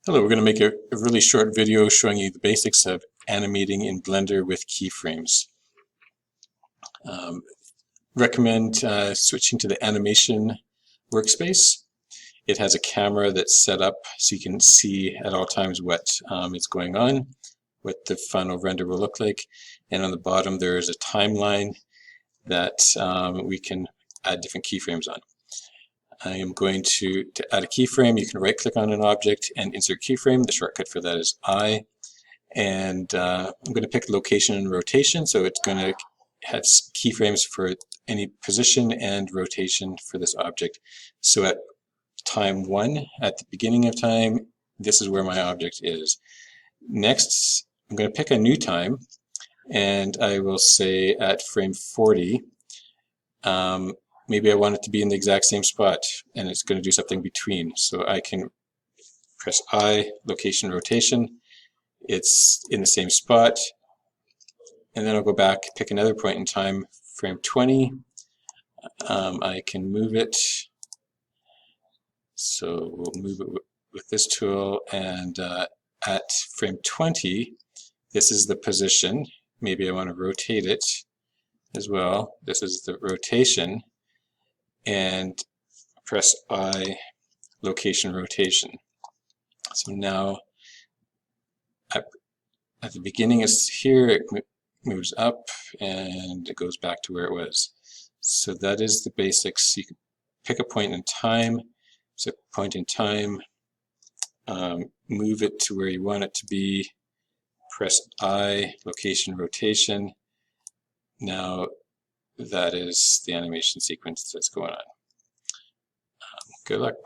Hello, we're going to make a really short video showing you the basics of animating in Blender with keyframes. Recommend switching to the animation workspace. It has a camera that's set up so you can see at all times what is going on, what the final render will look like, and on the bottom there is a timeline that we can add different keyframes on. I am going to add a keyframe. You can right click on an object and insert keyframe. The shortcut for that is I. And I'm going to pick location and rotation, so it's going to have keyframes for any position and rotation for this object. So at time 1, at the beginning of time, this is where my object is. Next, I'm going to pick a new time, and I will say at frame 40, maybe I want it to be in the exact same spot, and it's going to do something between. So I can press I, location, rotation. It's in the same spot. And then I'll go back, pick another point in time, frame 20. I can move it. So we'll move it with this tool. And at frame 20, this is the position. Maybe I want to rotate it as well. This is the rotation. And press I, location, rotation. So now at the beginning it's here, it moves up and it goes back to where it was. So that is the basics. You can pick a point in time, so point in time, move it to where you want it to be, press I, location, rotation. Now that is the animation sequence that's going on. Good luck.